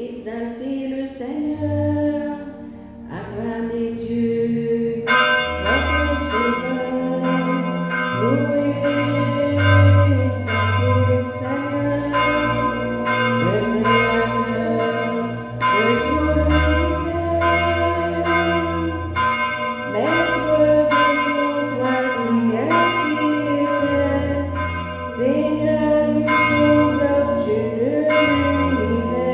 Exaltez le Seigneur, acclamez Dieu, notre Sauveur, louez, exaltez le Seigneur, le Créateur de tout l'univers, Maître de nous, toi qui étais, Seigneur et Sauveur, Dieu de l'univers.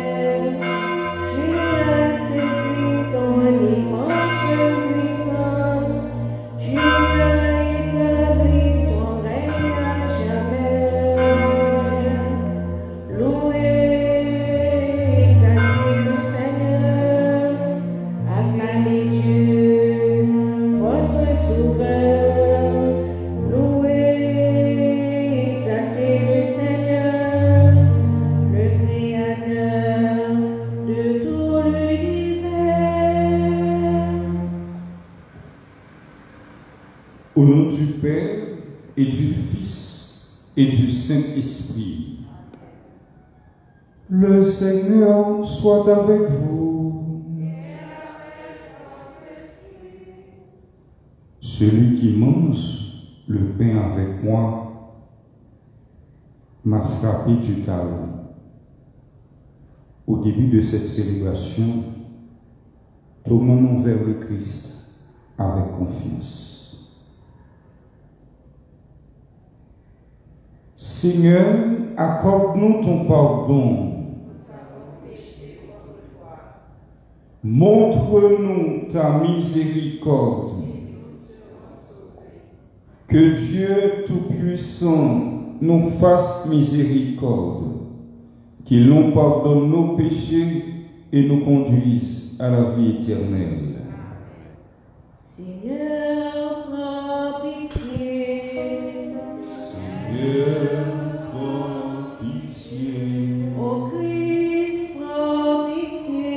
Tu as saisi ton immense puissance, tu as établi ton règne à jamais. Louez, exaltez le Seigneur, acclamez Dieu, votre Sauveur. Louez, exaltez le Seigneur, le Créateur de tout l'univers. Au nom du Père et du Fils et du Saint-Esprit, le Seigneur soit avec vous. Celui qui mange le pain avec moi m'a frappé du talon. Au début de cette célébration, tournons-nous vers le Christ avec confiance. Seigneur, accorde-nous ton pardon. Montre-nous ta miséricorde. Que Dieu Tout-Puissant nous fasse miséricorde, qu'il nous pardonne nos péchés et nous conduise à la vie éternelle. Seigneur, prends pitié. Seigneur, prends pitié. Ô Christ, prends pitié.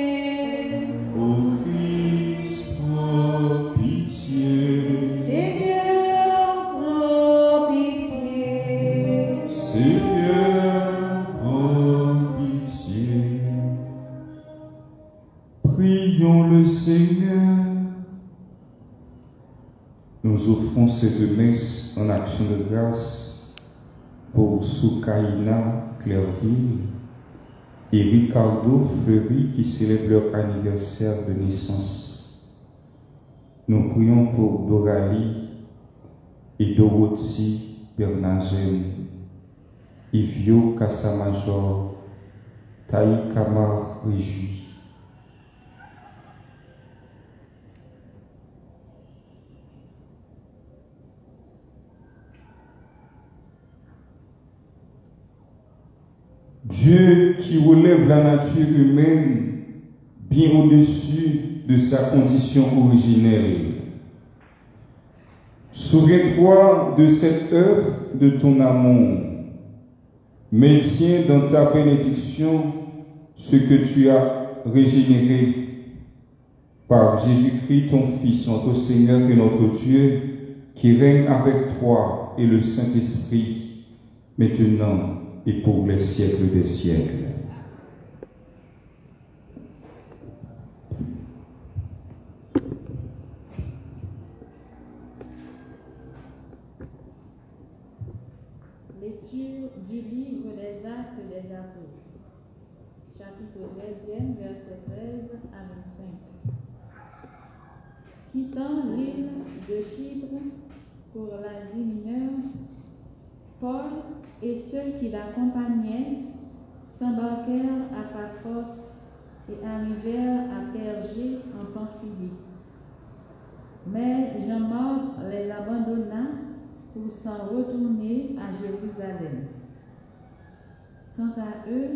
Ô Christ, prends pitié. Seigneur, prends pitié. Seigneur, prends pitié. Prions le Seigneur. Nous offrons cette messe en action de grâce pour Soukaina Clairville et Ricardo Fleury qui célèbrent leur anniversaire de naissance. Nous prions pour Doralie et Dorothy Bernagem, Ivio Kassamajor, Taï Kamar Réjoui. Dieu qui relève la nature humaine bien au-dessus de sa condition originelle. Souviens-toi de cette œuvre de ton amour. Maintiens dans ta bénédiction ce que tu as régénéré par Jésus-Christ, ton Fils, notre Seigneur et notre Dieu, qui règne avec toi et le Saint-Esprit, maintenant et pour les siècles des siècles. Lecture du livre des Actes des Apôtres, chapitre 13, verset 13 à 25. Quittant l'île de Chypre pour l'Asie mineure, Paul et ceux qui l'accompagnaient s'embarquèrent à Paphos et arrivèrent à Pergé en Pamphylie. Mais Jean-Marc les abandonna pour s'en retourner à Jérusalem. Quant à eux,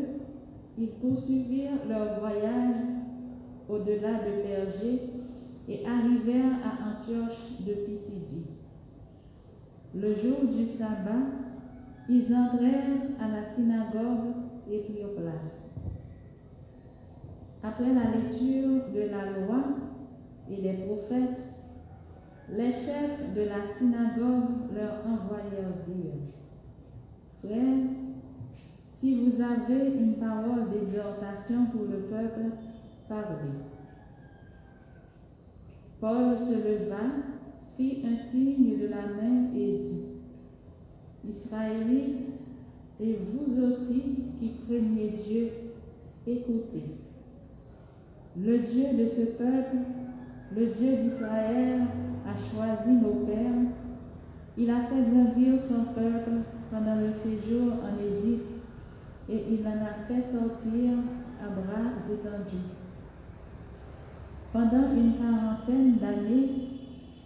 ils poursuivirent leur voyage au-delà de Pergé et arrivèrent à Antioche de Pisidie. Le jour du sabbat, ils entrèrent à la synagogue et prirent place. Après la lecture de la loi et des prophètes, les chefs de la synagogue leur envoyèrent dire: Frères, Si vous avez une parole d'exhortation pour le peuple, parlez. Paul se leva, fit un signe de la main et dit: Israélites, et vous aussi qui craignez Dieu, écoutez. Le Dieu de ce peuple, le Dieu d'Israël, a choisi nos pères. Il a fait grandir son peuple pendant le séjour en Égypte et il en a fait sortir à bras étendus. Pendant une quarantaine d'années,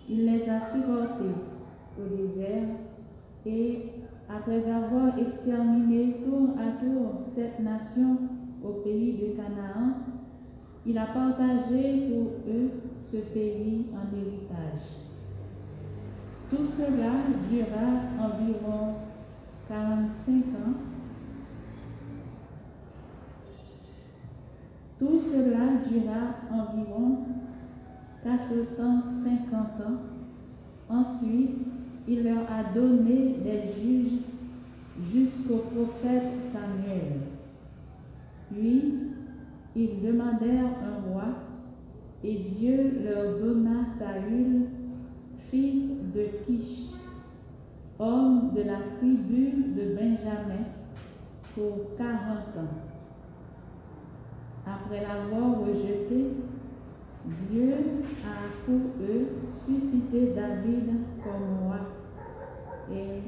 il les a supportés au désert et, après avoir exterminé tour à tour 7 nations au pays de Canaan, il a partagé pour eux ce pays en héritage. Tout cela dura environ 45 ans. Tout cela dura environ 450 ans. Ensuite, il leur a donné des juges jusqu'au prophète Samuel. Puis, ils demandèrent un roi, et Dieu leur donna Saül, fils de Kish, homme de la tribu de Benjamin, pour 40 ans. Après l'avoir rejeté, Dieu a pour eux suscité David comme roi, et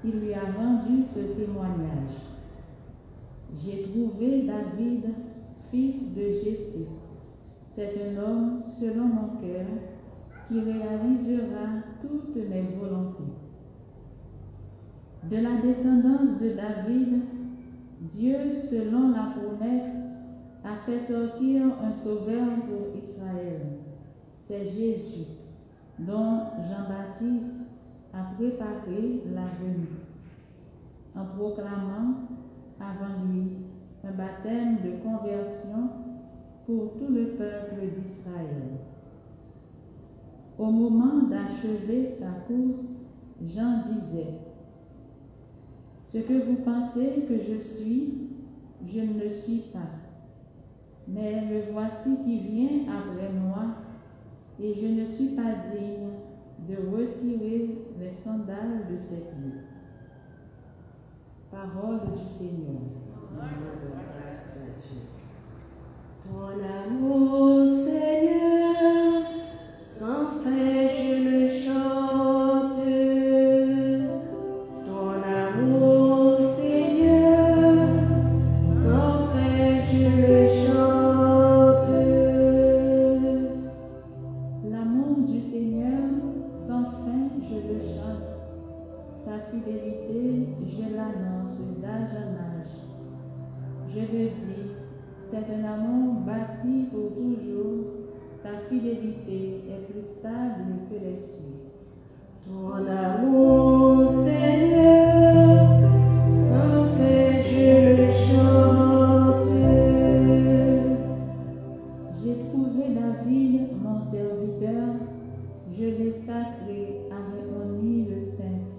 il lui a rendu ce témoignage. J'ai trouvé David, fils de Jessé. C'est un homme selon mon cœur qui réalisera toutes mes volontés. De la descendance de David, Dieu, selon la promesse, a fait sortir un sauveur pour Israël. C'est Jésus, dont Jean-Baptiste a préparé la venue, en proclamant avant lui un baptême de conversion pour tout le peuple d'Israël. Au moment d'achever sa course, Jean disait: Ce que vous pensez que je suis, je ne le suis pas. Mais le voici qui vient après moi, et je ne suis pas digne de retirer les sandales de ses pieds. Parole du Seigneur. Ton amour, Seigneur, sans fin je le chante. Ton amour, Seigneur, sans fin je le chante. L'amour du Seigneur, sans fin, je le chante. Ta fidélité, je l'annonce d'âge en âge. Je le dis, c'est un amour bâti pour toujours. Ta fidélité est plus stable que les cieux. Ton amour, Seigneur, sans fin je le chante. J'ai trouvé David, mon serviteur, je l'ai sacré avec mon huile sainte,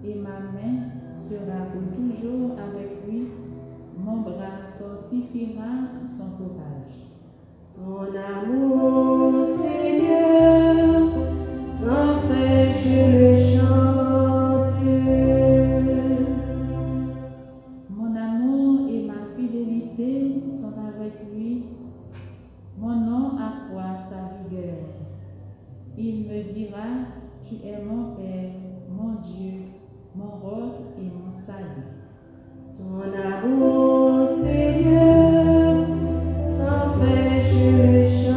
et ma main sera pour toujours avec lui, mon bras fortifiera son courage. Ton amour, Seigneur, sans fin je le chante. Mon amour et ma fidélité sont avec lui, mon nom accroît sa rigueur. Il me dira, tu es mon Père, mon Dieu, mon roc et mon salut. Ton amour, Seigneur, sans fin je le chante.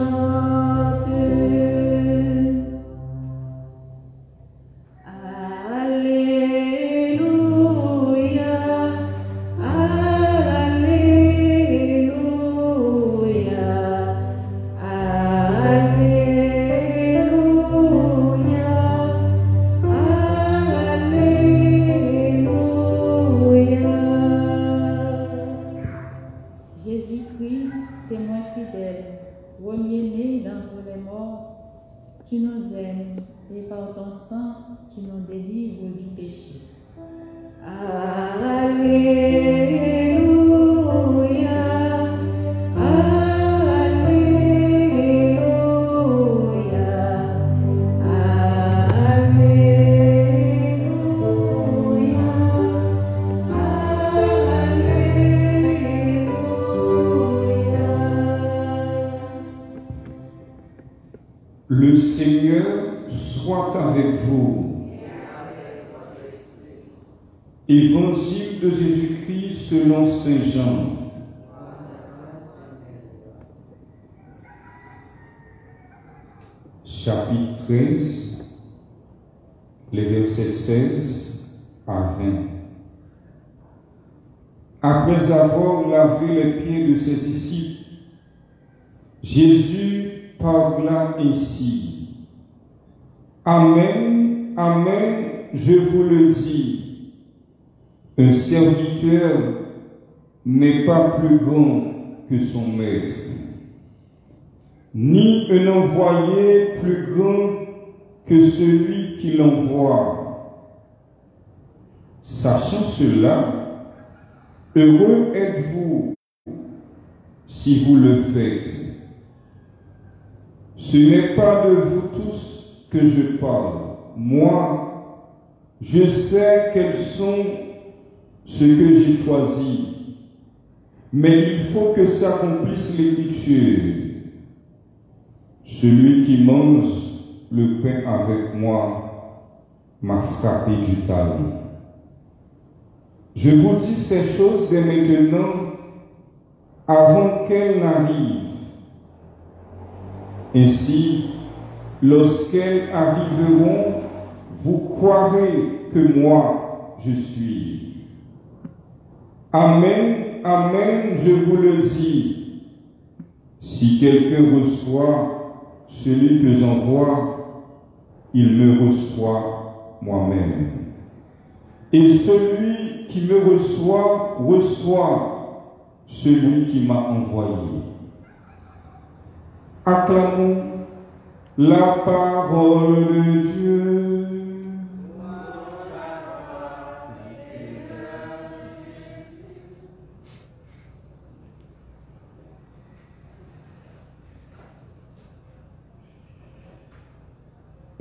Jésus-Christ, témoin fidèle, premier-né d'entre les morts, tu nous aimes et par ton sang, tu nous délivres du péché. Le Seigneur soit avec vous. Évangile de Jésus-Christ selon Saint Jean. Chapitre 13, les versets 16 à 20. Après avoir lavé les pieds de ses disciples, Jésus parla ainsi. Amen, amen, je vous le dis, un serviteur n'est pas plus grand que son maître, ni un envoyé plus grand que celui qui l'envoie. Sachant cela, heureux êtes-vous si vous le faites. Ce n'est pas de vous tous que je parle. Moi, je sais quels sont ceux que j'ai choisis. Mais il faut que s'accomplisse l'Écriture. Celui qui mange le pain avec moi m'a frappé du talon. Je vous dis ces choses dès maintenant, avant qu'elles n'arrivent. Ainsi, lorsqu'elles arriveront, vous croirez que moi, je suis. Amen, amen, je vous le dis. Si quelqu'un reçoit celui que j'envoie, il me reçoit moi-même. Et celui qui me reçoit, reçoit celui qui m'a envoyé. Acclamons la parole de Dieu.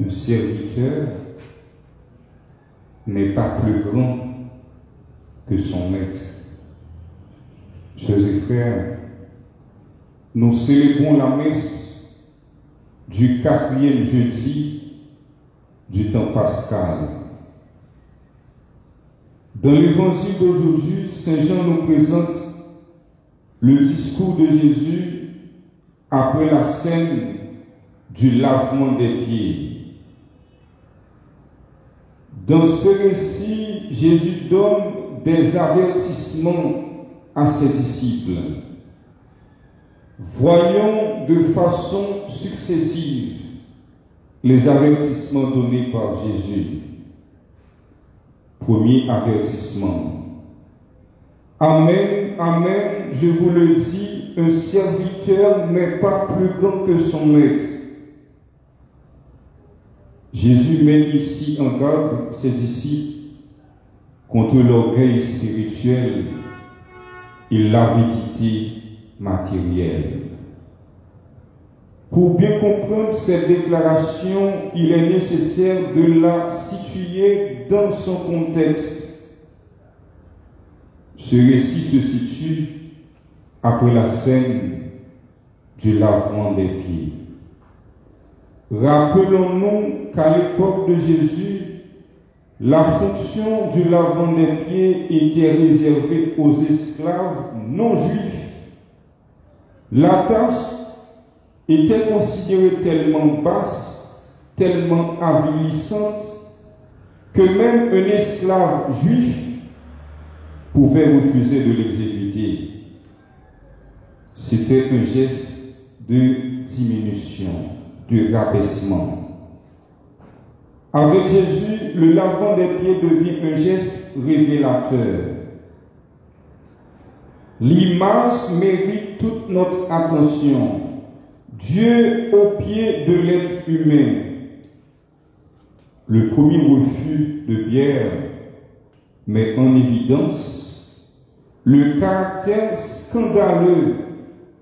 Un serviteur n'est pas plus grand que son maître. Chers et frères, nous célébrons la messe du 4e jeudi du temps pascal. Dans l'évangile d'aujourd'hui, Saint Jean nous présente le discours de Jésus après la scène du lavement des pieds. Dans ce récit, Jésus donne des avertissements à ses disciples. Voyons de façon successive les avertissements donnés par Jésus. Premier avertissement. Amen, amen, je vous le dis, un serviteur n'est pas plus grand que son maître. Jésus met ici en garde ses disciples contre l'orgueil spirituel et l'avidité matérielle. Pour bien comprendre cette déclaration, il est nécessaire de la situer dans son contexte. Ce récit se situe après la scène du lavement des pieds. Rappelons-nous qu'à l'époque de Jésus, la fonction du lavement des pieds était réservée aux esclaves non juifs. La tâche était considérée tellement basse, tellement avilissante, que même un esclave juif pouvait refuser de l'exécuter. C'était un geste de diminution, de rabaissement. Avec Jésus, le lavement des pieds devient un geste révélateur. L'image mérite toute notre attention. Dieu au pied de l'être humain. Le premier refus de Pierre met en évidence le caractère scandaleux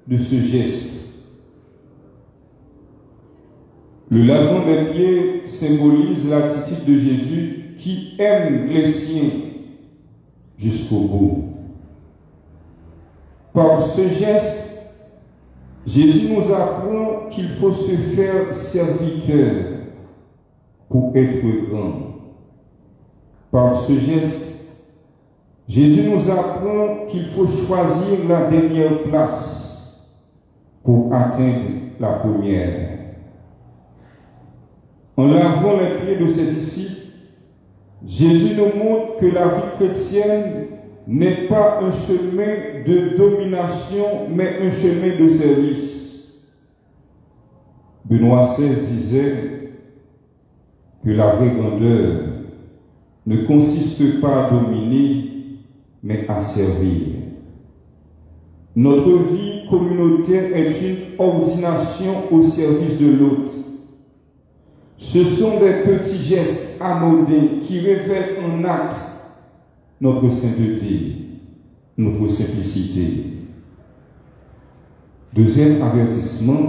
de ce geste. Le lavement des pieds symbolise l'attitude de Jésus qui aime les siens jusqu'au bout. Par ce geste, Jésus nous apprend qu'il faut se faire serviteur pour être grand. Par ce geste, Jésus nous apprend qu'il faut choisir la dernière place pour atteindre la première. En lavant les pieds de ses disciples, Jésus nous montre que la vie chrétienne n'est pas un chemin de domination, mais un chemin de service. Benoît XVI disait que la vraie grandeur ne consiste pas à dominer, mais à servir. Notre vie communautaire est une ordination au service de l'autre. Ce sont des petits gestes anodins qui révèlent en acte notre sainteté, notre simplicité. Deuxième avertissement,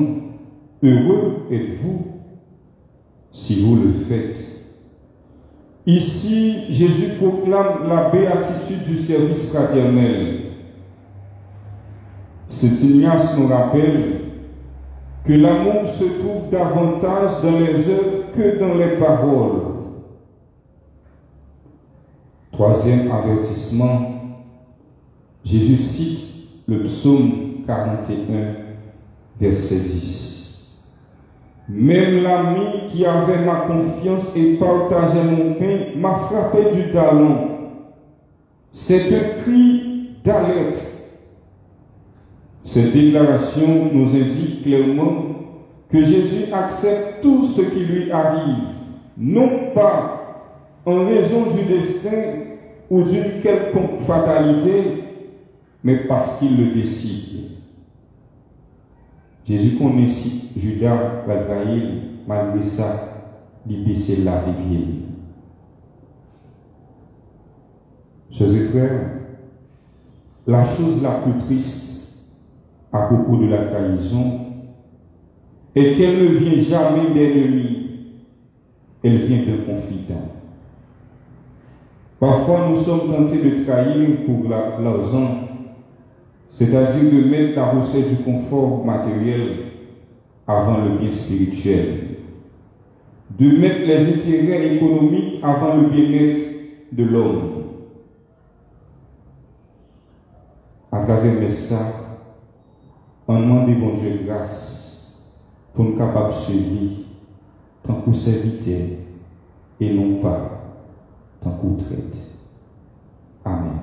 heureux êtes-vous si vous le faites. Ici, Jésus proclame la béatitude du service fraternel. Cet Ignace nous rappelle que l'amour se trouve davantage dans les œuvres que dans les paroles. Troisième avertissement, Jésus cite le psaume 41, verset 10. Même l'ami qui avait ma confiance et partageait mon pain m'a frappé du talon. C'est un cri d'alerte. Cette déclaration nous indique clairement que Jésus accepte tout ce qui lui arrive, non pas en raison du destin ou d'une quelconque fatalité, mais parce qu'il le décide. Jésus connaît si Judas va trahir, malgré ça, il baissait la rivière. Chers et frères, la chose la plus triste à propos de la trahison est qu'elle ne vient jamais d'ennemi, elle vient d'un confident. Parfois, nous sommes tentés de trahir pour l'argent, c'est-à-dire de mettre la recherche du confort matériel avant le bien spirituel, de mettre les intérêts économiques avant le bien-être de l'homme. À travers mes sacs, on demande bon Dieu grâce pour nous capables de suivre tant qu'on serviteur et non pas tant qu'on traite. Amen.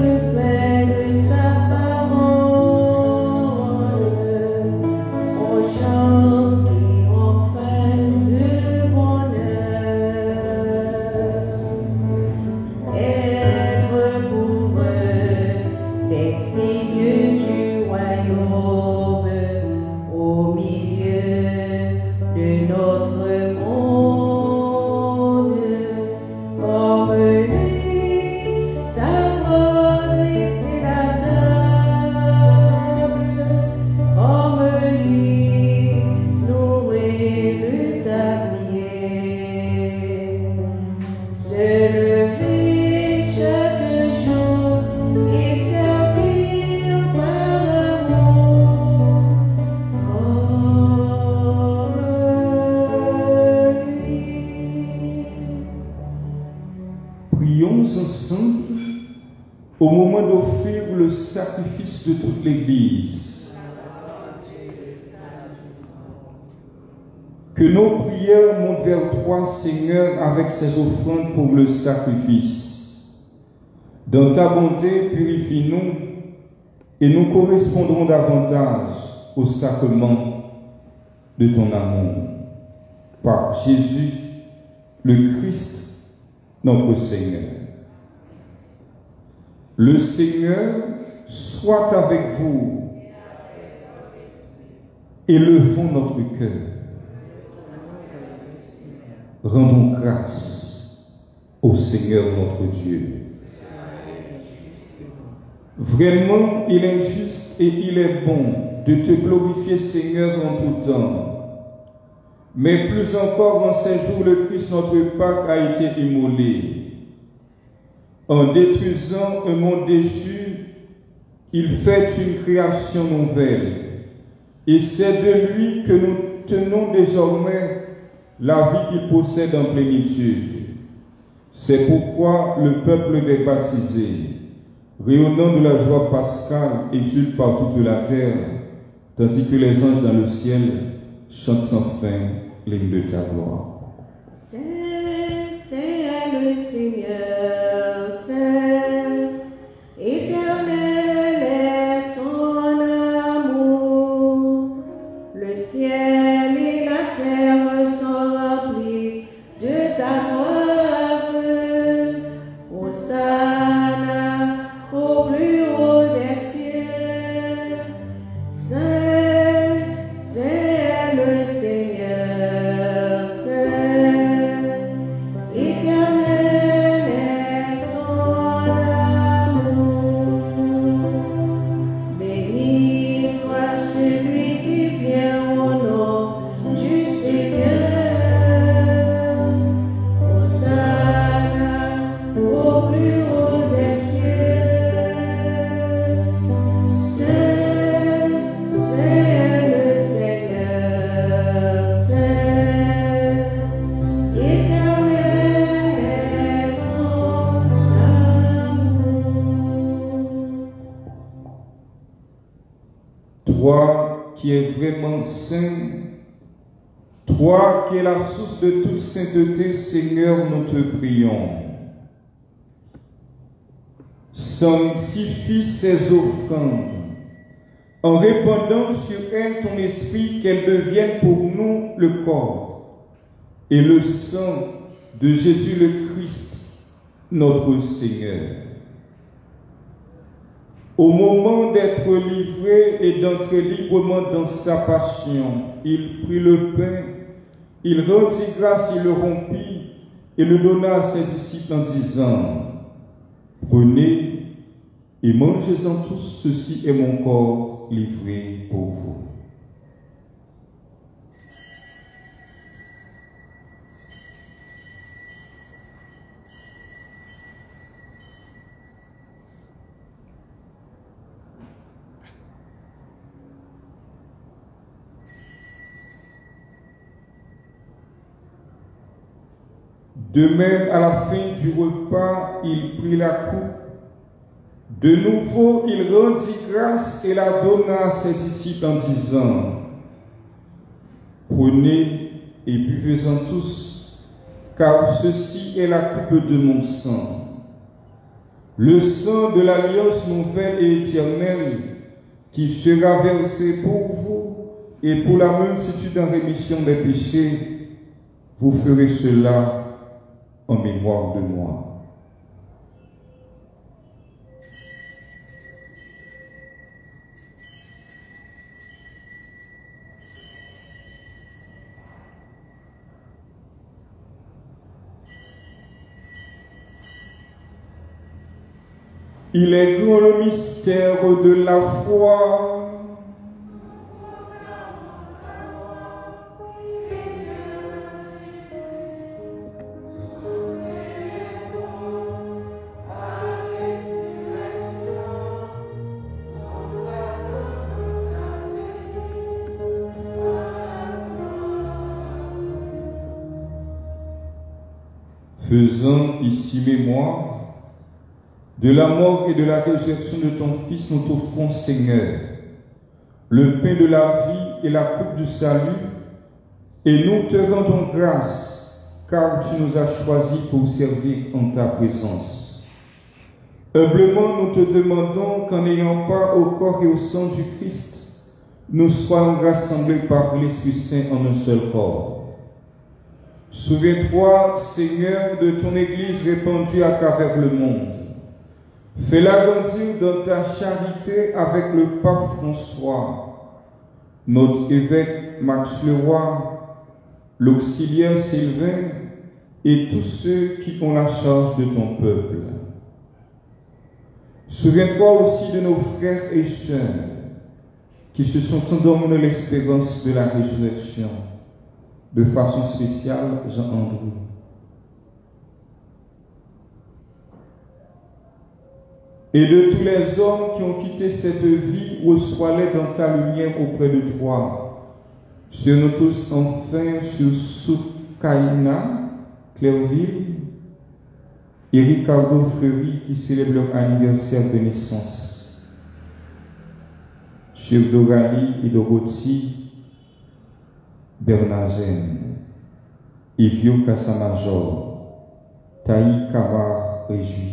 le fait de sa parole, aux gens qui ont faim de bonheur. Être pour eux des signes du royaume au milieu de notre monde. Comme lui, savoir dresser la table, comme lui, nouer le tablier. Se lever chaque jour et servir par amour, comme lui. Prions ensemble au moment d'offrir le sacrifice de toute l'Église. Que nos prières montent vers toi, Seigneur, avec ces offrandes pour le sacrifice. Dans ta bonté, purifie-nous et nous correspondrons davantage au sacrement de ton amour. Par Jésus, le Christ, notre Seigneur. Le Seigneur soit avec vous. Élevons notre cœur. Rendons grâce au Seigneur notre Dieu. Vraiment, il est juste et il est bon de te glorifier, Seigneur, en tout temps. Mais plus encore en ces jours, le Christ, notre Pâque, a été immolé. En détruisant un monde déchu, il fait une création nouvelle. Et c'est de lui que nous tenons désormais la vie qu'il possède en plénitude. C'est pourquoi le peuple des baptisés, rayonnant de la joie pascale, exulte par toute la terre, tandis que les anges dans le ciel chantent sans fin l'hymne de ta gloire. C'est le Seigneur, c'est éternel est son amour. Le ciel et la terre sont remplis de ta gloire. Hosanna au plus haut des cieux. C'est le Seigneur, c'est éternel est son amour. Béni soit celui qui vient au nom du Seigneur. Hosanna au plus haut des cieux. C'est le Seigneur, c'est éternel est son amour. Toi qui es vraiment saint, toi qui es la source de toute sainteté, Seigneur, nous te prions. Sanctifie ces offrandes en répandant sur elles ton esprit, qu'elles deviennent pour nous le corps et le sang de Jésus le Christ, notre Seigneur. Au moment d'être livré et d'entrer librement dans sa passion, il prit le pain, il rendit grâce, il le rompit et le donna à ses disciples en disant: Prenez et mangez-en tous, ceci est mon corps livré pour vous. De même, à la fin du repas, il prit la coupe. De nouveau, il rendit grâce et la donna à ses disciples en disant: Prenez et buvez-en tous, car ceci est la coupe de mon sang. le sang de l'alliance nouvelle et éternelle qui sera versé pour vous et pour la multitude en rémission des péchés, vous ferez cela en mémoire de moi. Il est grand le mystère de la foi. Faisant ici mémoire de la mort et de la résurrection de ton Fils, nous t'offrons, Seigneur, le pain de la vie et la coupe du salut, et nous te rendons grâce, car tu nous as choisis pour servir en ta présence. Humblement, nous te demandons qu'en n'ayant pas au corps et au sang du Christ, nous soyons rassemblés par l'Esprit Saint en un seul corps. Souviens-toi, Seigneur, de ton Église répandue à travers le monde. Fais-la grandir dans ta charité avec le pape François, notre évêque Max Leroy, l'auxiliaire Sylvain et tous ceux qui ont la charge de ton peuple. Souviens-toi aussi de nos frères et sœurs qui se sont endormis dans l'espérance de la résurrection, de façon spéciale Jean-André. Et de tous les hommes qui ont quitté cette vie, reçois-les dans ta lumière auprès de toi. Sur nous tous, enfin, sur Soukaina, Clairville, et Ricardo Fleury qui célèbre leur anniversaire de naissance. Sur Dorali et Dorothy, Bernagène, Ivio Kassamajor, Taï Kabar Réjoui.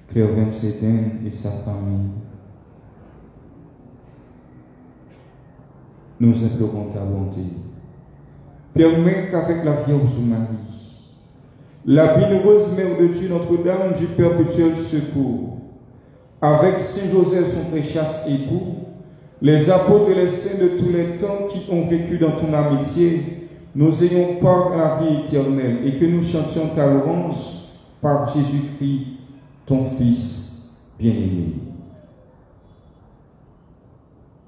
Claire Sédin et sa famille, nous implorons ta bonté. Permets qu'avec la Vierge Marie, la bienheureuse Mère de Dieu, Notre-Dame du perpétuel secours, avec Saint Joseph, son très chaste époux, les apôtres et les saints de tous les temps qui ont vécu dans ton amitié, nous ayons part à la vie éternelle et que nous chantions ta louange par Jésus-Christ, ton Fils bien-aimé.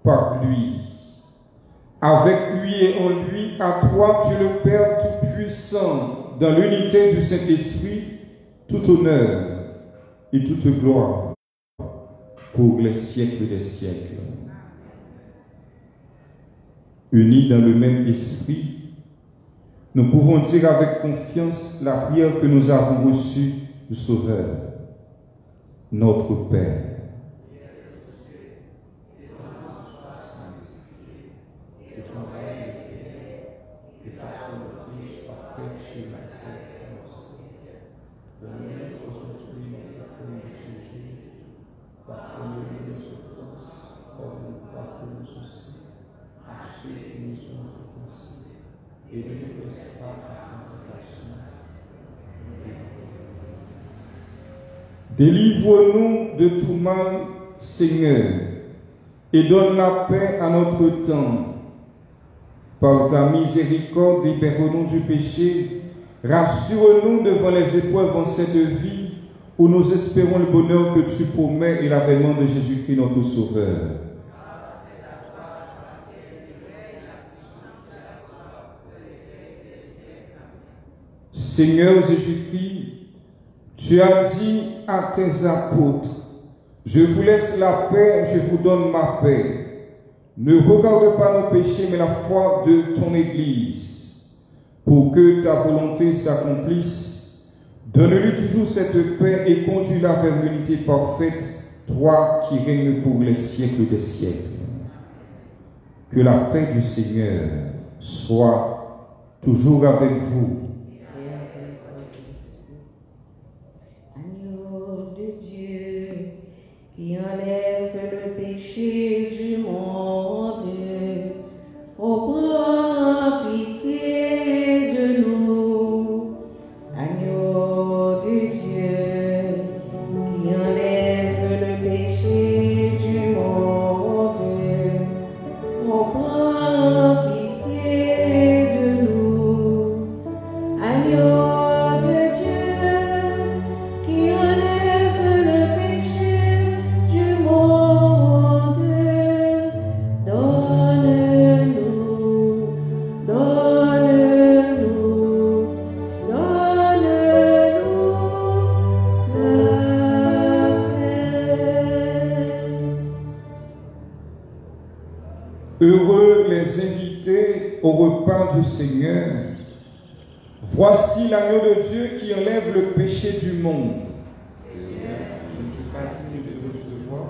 Par lui, avec lui et en lui, à toi, Dieu le Père Tout-Puissant, dans l'unité du Saint-Esprit, tout honneur et toute gloire pour les siècles des siècles. Unis dans le même esprit, nous pouvons dire avec confiance la prière que nous avons reçue du Sauveur. Notre Père, que ton règne vienne, que ta volonté soit faite sur la terre comme au ciel. Donne-nous aujourd'hui notre pain de ce jour. Pardonne-nous nos offenses, comme nous pardonnons aussi à ceux qui nous ont offensés. Et ne nous laisse pas à tentation. Délivre-nous de tout mal, Seigneur, et donne la paix à notre temps. Par ta miséricorde, libère-nous du péché, rassure-nous devant les épreuves en cette vie, où nous espérons le bonheur que tu promets et l'avènement de Jésus-Christ, notre Sauveur. Seigneur Jésus-Christ, tu as dit à tes apôtres, je vous laisse la paix, je vous donne ma paix. Ne regarde pas nos péchés, mais la foi de ton Église. Pour que ta volonté s'accomplisse, donne-lui toujours cette paix et conduis-la vers l'unité parfaite, toi qui règnes pour les siècles des siècles. Que la paix du Seigneur soit toujours avec vous. Agneau de Dieu, qui enlève le péché du monde, oh, prends pitié de nous. Agneau de Dieu, qui enlève le péché du monde, oh, prends pitié de nous. Agneau de Dieu, qui enlève le péché du monde, donne-nous Heureux les invités au repas du Seigneur. Voici l'agneau de Dieu qui enlève le péché du monde. Seigneur, je ne suis pas digne de te recevoir,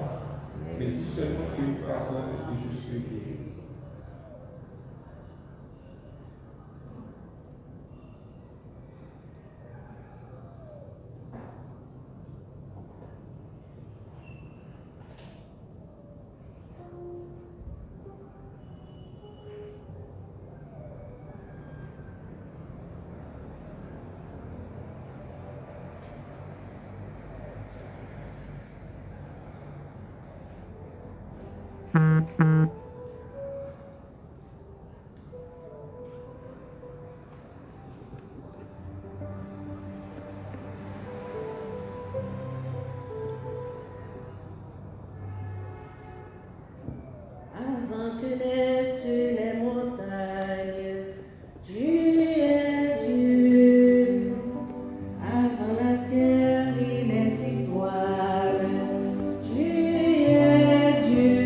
mais dis seulement une parole et je suis guéri. Avant que naissent les montagnes, tu es Dieu. Avant la terre et les étoiles, tu es Dieu.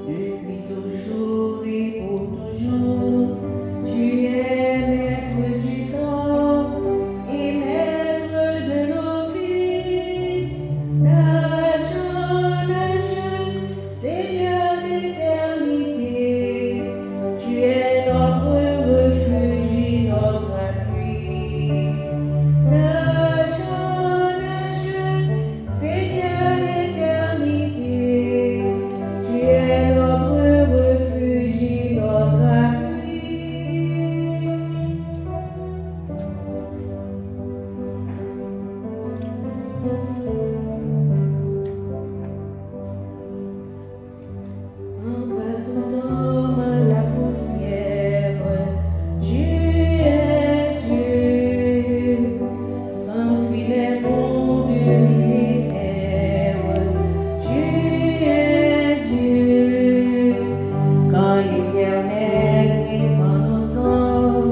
Depuis toujours et pour toujours, tu es maître du temps et maître de nos vies. Seigneur d'éternité, tu es notre refuge et notre appui. Seigneur d'éternité, tu es notre refuge et notre appui. Sans battement la poussière, tu es Dieu. Sans fuir les monts du millénaire, tu es Dieu. Quand l'Éternel répand nos temps,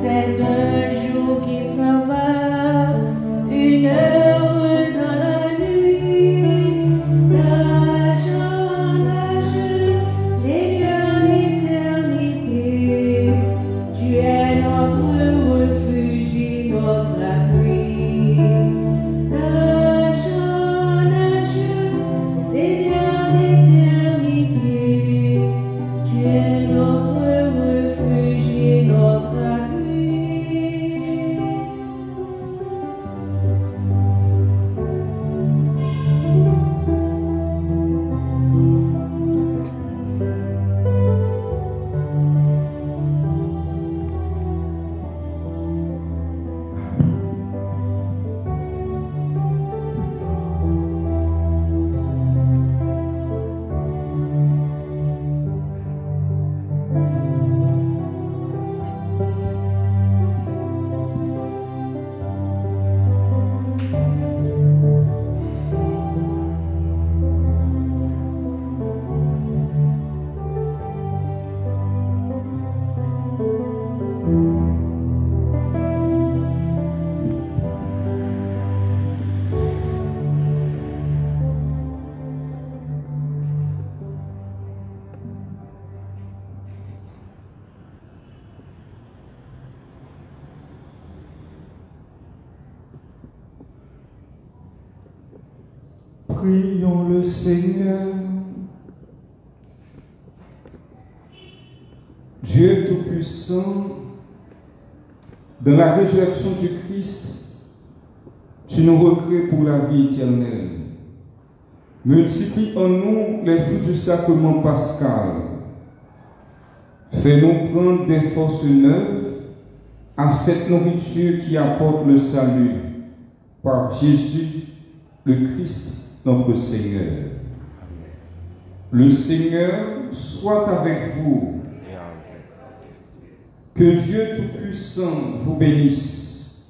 c'est un jour qui s'en va, une heure dans la nuit. Seigneur d'éternité, tu es notre refuge et notre appui. Seigneur d'éternité, tu es notre refuge et notre appui. Prions le Seigneur. Dieu Dieu Tout-Puissant, dans la résurrection du Christ, tu nous recrées pour la vie éternelle. Multiplie en nous les fruits du sacrement pascal. Fais-nous prendre des forces neuves à cette nourriture qui apporte le salut par Jésus, le Christ, notre Seigneur. Le Seigneur soit avec vous. Que Dieu Tout-Puissant vous bénisse,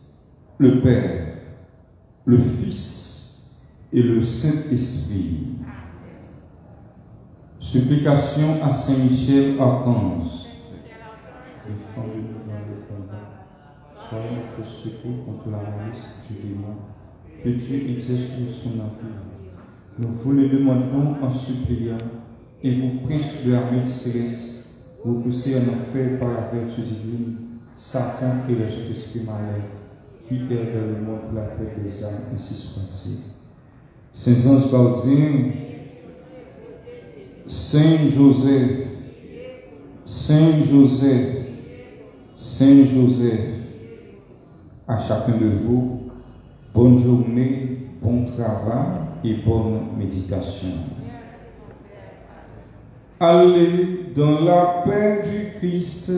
le Père, le Fils et le Saint-Esprit. Supplication à Saint-Michel Archange. Défendez-nous dans le combat. Soyez notre secours contre la malice du démon. Que Dieu exerce sur son empire. Nous vous le demandons en suppliant, et vous, prince de l'armée céleste, vous poussez en enfer par la vertu divine, Satan et les autres esprits malins, qui errent dans le monde pour la paix des âmes, ainsi soit-il. Saints anges gardiens, Saint Joseph, Saint Joseph, Saint Joseph, à chacun de vous, bonne journée, bon travail et bonne méditation. Allez dans la paix du Christ.